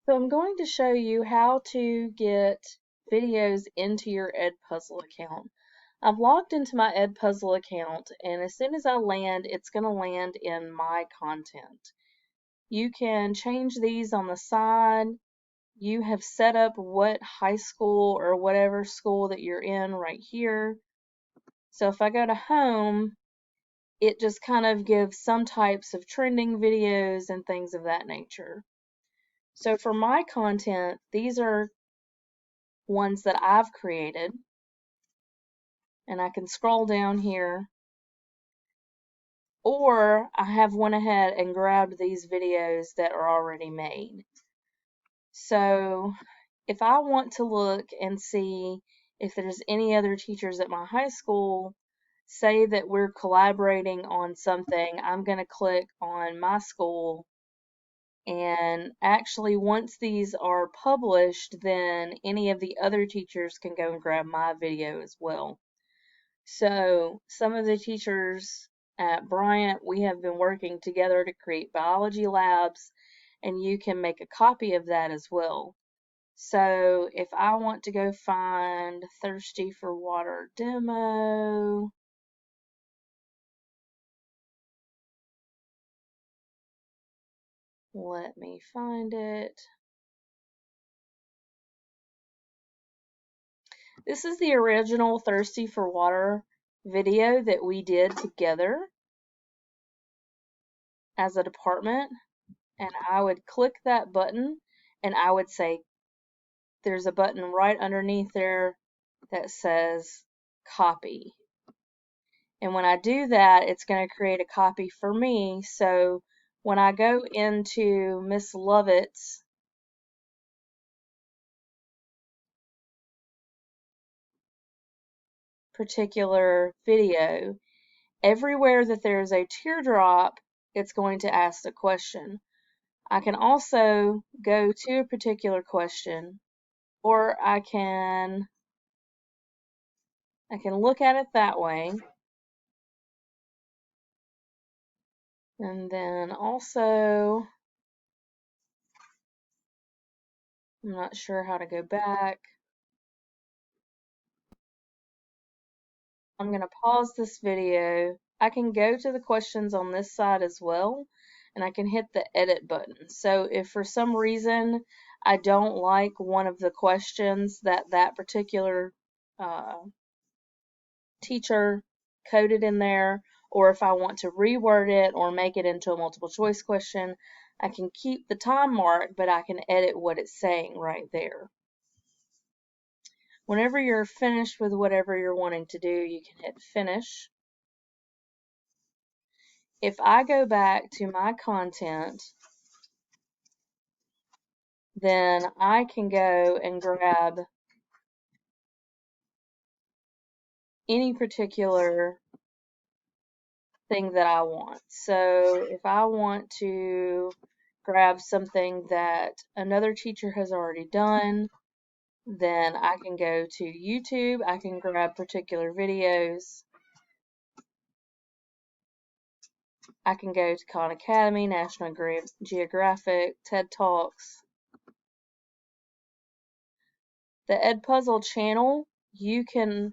So I'm going to show you how to get videos into your Edpuzzle account. I've logged into my Edpuzzle account, and as soon as I land, it's going to land in my content. You can change these on the side. You have set up what high school or whatever school that you're in right here. So if I go to home, it just kind of gives some types of trending videos and things of that nature. So for my content, these are ones that I've created, and I can scroll down here, or I have went ahead and grabbed these videos that are already made. So if I want to look and see if there's any other teachers at my high school, say that we're collaborating on something, I'm going to click on my school, and actually once these are published, then any of the other teachers can go and grab my video as well. So some of the teachers at Bryant, we have been working together to create biology labs, and you can make a copy of that as well. So if I want to go find Thirsty for Water demo, let me find it. This is the original Thirsty for Water video that we did together as a department, and I would click that button and I would say, there's a button right underneath there that says copy. And when I do that, it's going to create a copy for me. So when I go into Miss Lovett's particular video, everywhere that there's a teardrop, it's going to ask a question. I can also go to a particular question, or I can look at it that way. And then also, I'm not sure how to go back. I'm going to pause this video. I can go to the questions on this side as well, and I can hit the edit button. So if for some reason I don't like one of the questions that that particular teacher coded in there, or if I want to reword it or make it into a multiple choice question, I can keep the time mark, but I can edit what it's saying right there. Whenever you're finished with whatever you're wanting to do, you can hit finish. If I go back to my content, then I can go and grab any particular thing that I want. So if I want to grab something that another teacher has already done, then I can go to YouTube, I can grab particular videos, I can go to Khan Academy, National Geographic, TED Talks. The Edpuzzle channel, you can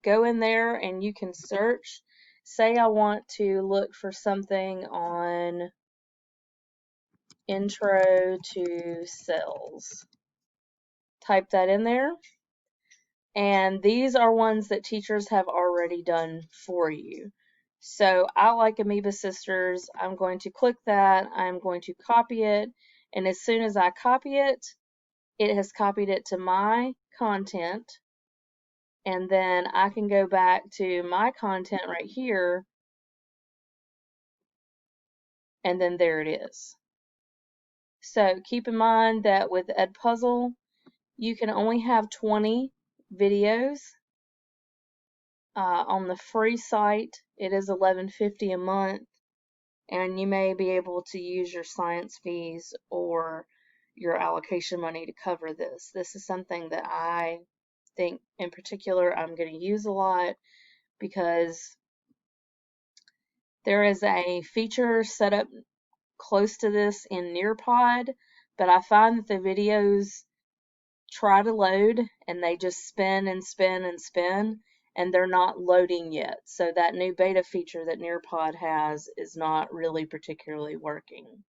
go in there and you can search. Say I want to look for something on Intro to Cells. Type that in there. And these are ones that teachers have already done for you. So I like Amoeba Sisters. I'm going to click that. I'm going to copy it. And as soon as I copy it, it has copied it to my content. And then I can go back to my content right here. And then there it is. So keep in mind that with Edpuzzle, you can only have 20 videos. On the free site, it is $11.50 a month, and you may be able to use your science fees or your allocation money to cover this. This is something that I think in particular I'm going to use a lot because there is a feature set up close to this in Nearpod but I find that the videos try to load and they just spin and spin and spin, and they're not loading yet. So that new beta feature that Nearpod has is not really particularly working.